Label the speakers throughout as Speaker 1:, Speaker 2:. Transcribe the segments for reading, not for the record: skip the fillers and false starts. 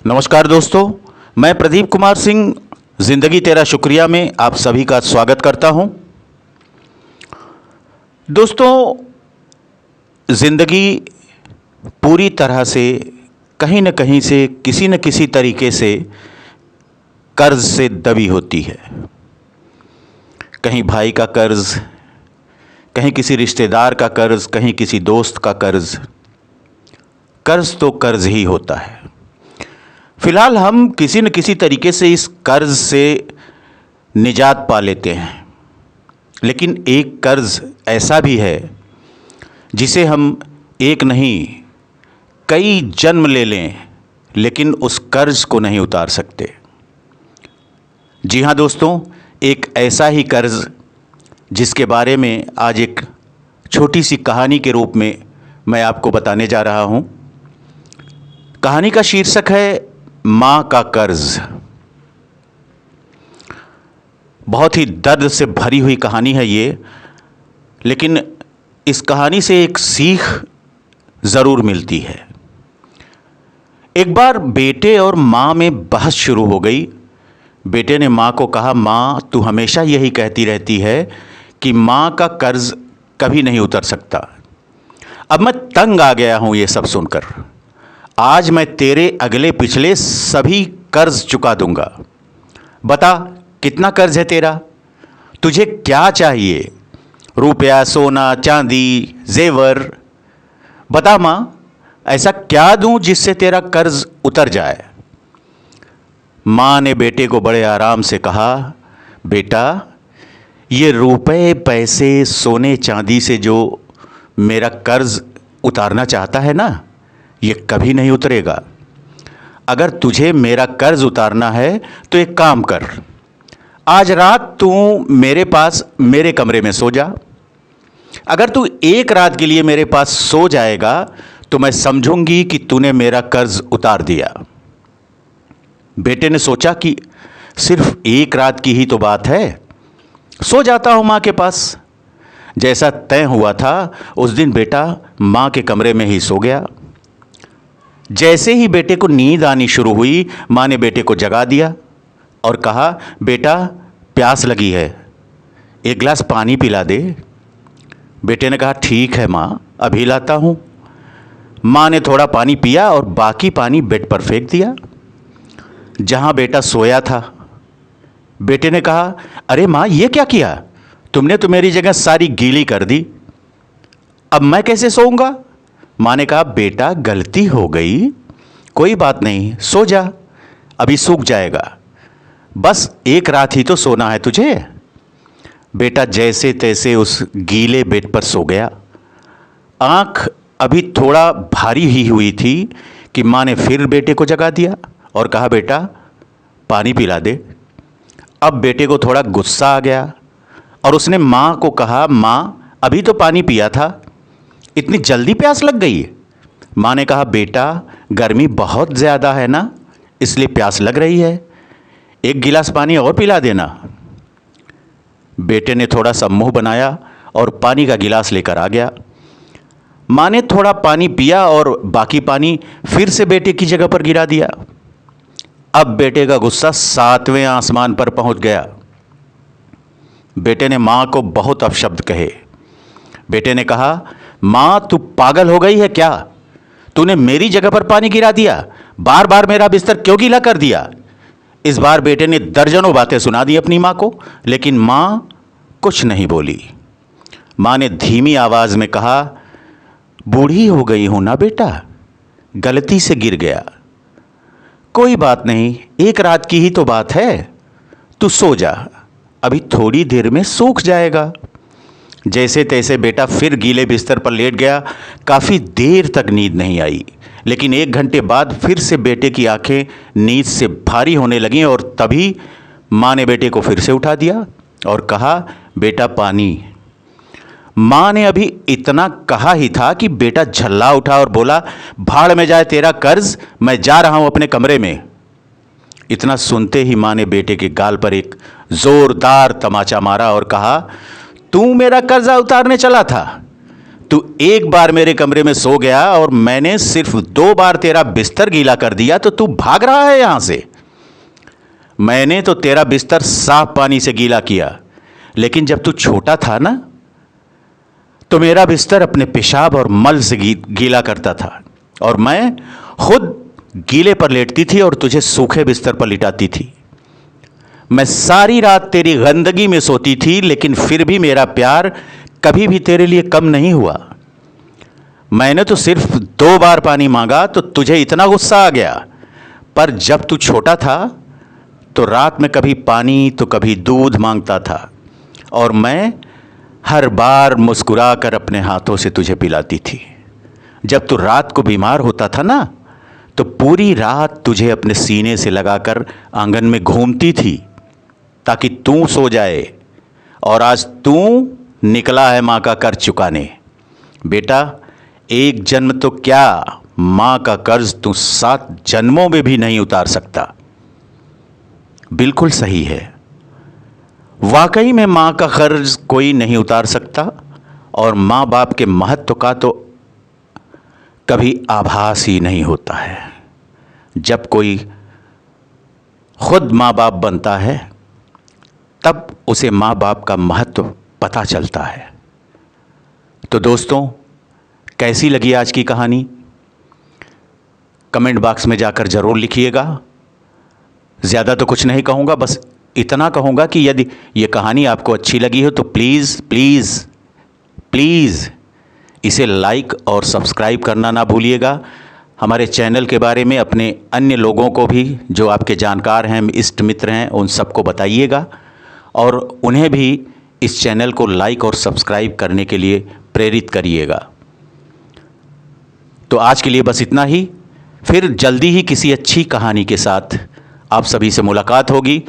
Speaker 1: नमस्कार दोस्तों, मैं प्रदीप कुमार सिंह ज़िंदगी तेरा शुक्रिया में आप सभी का स्वागत करता हूं। दोस्तों, ज़िंदगी पूरी तरह से कहीं न कहीं से किसी न किसी तरीके से कर्ज़ से दबी होती है। कहीं भाई का कर्ज़, कहीं किसी रिश्तेदार का कर्ज़, कहीं किसी दोस्त का कर्ज़। कर्ज़ तो कर्ज़ ही होता है। फिलहाल हम किसी न किसी तरीके से इस कर्ज़ से निजात पा लेते हैं, लेकिन एक कर्ज़ ऐसा भी है जिसे हम एक नहीं कई जन्म ले लें, लेकिन उस कर्ज़ को नहीं उतार सकते। जी हाँ दोस्तों, एक ऐसा ही कर्ज़ जिसके बारे में आज एक छोटी सी कहानी के रूप में मैं आपको बताने जा रहा हूँ। कहानी का शीर्षक है माँ का कर्ज। बहुत ही दर्द से भरी हुई कहानी है ये, लेकिन इस कहानी से एक सीख ज़रूर मिलती है। एक बार बेटे और माँ में बहस शुरू हो गई। बेटे ने माँ को कहा, माँ तू हमेशा यही कहती रहती है कि माँ का कर्ज कभी नहीं उतर सकता। अब मैं तंग आ गया हूँ ये सब सुनकर। आज मैं तेरे अगले पिछले सभी कर्ज चुका दूंगा। बता कितना कर्ज है तेरा, तुझे क्या चाहिए? रुपया, सोना, चांदी, जेवर। बता माँ, ऐसा क्या दूं जिससे तेरा कर्ज उतर जाए? माँ ने बेटे को बड़े आराम से कहा, बेटा ये रुपए, पैसे, सोने, चांदी से जो मेरा कर्ज उतारना चाहता है ना, ये कभी नहीं उतरेगा। अगर तुझे मेरा कर्ज उतारना है तो एक काम कर, आज रात तू मेरे पास मेरे कमरे में सो जा। अगर तू एक रात के लिए मेरे पास सो जाएगा तो मैं समझूंगी कि तूने मेरा कर्ज उतार दिया। बेटे ने सोचा कि सिर्फ एक रात की ही तो बात है, सो जाता हूं मां के पास। जैसा तय हुआ था उस दिन बेटा मां के कमरे में ही सो गया। जैसे ही बेटे को नींद आनी शुरू हुई, माँ ने बेटे को जगा दिया और कहा, बेटा प्यास लगी है, एक गिलास पानी पिला दे। बेटे ने कहा, ठीक है माँ, अभी लाता हूँ। माँ ने थोड़ा पानी पिया और बाकी पानी बेड पर फेंक दिया जहाँ बेटा सोया था। बेटे ने कहा, अरे माँ ये क्या किया, तुमने तो मेरी जगह सारी गीली कर दी, अब मैं कैसे सोऊंगा? माँ ने कहा, बेटा गलती हो गई, कोई बात नहीं, सो जा, अभी सूख जाएगा, बस एक रात ही तो सोना है तुझे। बेटा जैसे तैसे उस गीले बेड पर सो गया। आँख अभी थोड़ा भारी ही हुई थी कि माँ ने फिर बेटे को जगा दिया और कहा, बेटा पानी पिला दे। अब बेटे को थोड़ा गुस्सा आ गया और उसने माँ को कहा, माँ अभी तो पानी पिया था, इतनी जल्दी प्यास लग गई? माँ ने कहा, बेटा गर्मी बहुत ज़्यादा है ना, इसलिए प्यास लग रही है, एक गिलास पानी और पिला देना। बेटे ने थोड़ा सा मुंह बनाया और पानी का गिलास लेकर आ गया। माँ ने थोड़ा पानी पिया और बाकी पानी फिर से बेटे की जगह पर गिरा दिया। अब बेटे का गुस्सा 7वें आसमान पर पहुंच गया। बेटे ने माँ को बहुत अपशब्द कहे। बेटे ने कहा, माँ तू पागल हो गई है क्या? तूने मेरी जगह पर पानी गिरा दिया, बार बार मेरा बिस्तर क्यों गीला कर दिया? इस बार बेटे ने दर्जनों बातें सुना दी अपनी माँ को, लेकिन माँ कुछ नहीं बोली। माँ ने धीमी आवाज में कहा, बूढ़ी हो गई हूं ना बेटा, गलती से गिर गया, कोई बात नहीं, एक रात की ही तो बात है, तू सो जा, अभी थोड़ी देर में सूख जाएगा। जैसे तैसे बेटा फिर गीले बिस्तर पर लेट गया। काफ़ी देर तक नींद नहीं आई, लेकिन 1 घंटे बाद फिर से बेटे की आंखें नींद से भारी होने लगीं और तभी माँ ने बेटे को फिर से उठा दिया और कहा, बेटा पानी। माँ ने अभी इतना कहा ही था कि बेटा झल्ला उठा और बोला, भाड़ में जाए तेरा कर्ज, मैं जा रहा हूँ अपने कमरे में। इतना सुनते ही माँ ने बेटे के गाल पर एक जोरदार तमाचा मारा और कहा, तू मेरा कर्जा उतारने चला था, तू एक बार मेरे कमरे में सो गया और मैंने सिर्फ 2 बार तेरा बिस्तर गीला कर दिया तो तू भाग रहा है यहां से। मैंने तो तेरा बिस्तर साफ पानी से गीला किया, लेकिन जब तू छोटा था ना, तो मेरा बिस्तर अपने पेशाब और मल से गीला करता था और मैं खुद गीले पर लेटती थी और तुझे सूखे बिस्तर पर लिटाती थी। मैं सारी रात तेरी गंदगी में सोती थी, लेकिन फिर भी मेरा प्यार कभी भी तेरे लिए कम नहीं हुआ। मैंने तो सिर्फ 2 बार पानी मांगा तो तुझे इतना गुस्सा आ गया, पर जब तू छोटा था तो रात में कभी पानी तो कभी दूध मांगता था और मैं हर बार मुस्कुरा कर अपने हाथों से तुझे पिलाती थी। जब तू रात को बीमार होता था ना, तो पूरी रात तुझे अपने सीने से लगाकर आंगन में घूमती थी ताकि तू सो जाए, और आज तू निकला है माँ का कर्ज चुकाने। बेटा, एक जन्म तो क्या, माँ का कर्ज तू 7 जन्मों में भी नहीं उतार सकता। बिल्कुल सही है, वाकई में माँ का कर्ज कोई नहीं उतार सकता, और माँ बाप के महत्व का तो कभी आभास ही नहीं होता है। जब कोई खुद माँ बाप बनता है तब उसे माँ बाप का महत्व पता चलता है। तो दोस्तों, कैसी लगी आज की कहानी? कमेंट बॉक्स में जाकर ज़रूर लिखिएगा। ज़्यादा तो कुछ नहीं कहूँगा, बस इतना कहूँगा कि यदि ये कहानी आपको अच्छी लगी हो तो प्लीज़ प्लीज़ प्लीज़ इसे लाइक और सब्सक्राइब करना ना भूलिएगा। हमारे चैनल के बारे में अपने अन्य लोगों को भी, जो आपके जानकार हैं, इष्ट मित्र हैं, उन सबको बताइएगा और उन्हें भी इस चैनल को लाइक और सब्सक्राइब करने के लिए प्रेरित करिएगा। तो आज के लिए बस इतना ही। फिर जल्दी ही किसी अच्छी कहानी के साथ आप सभी से मुलाकात होगी।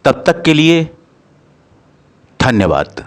Speaker 1: तब तक के लिए धन्यवाद।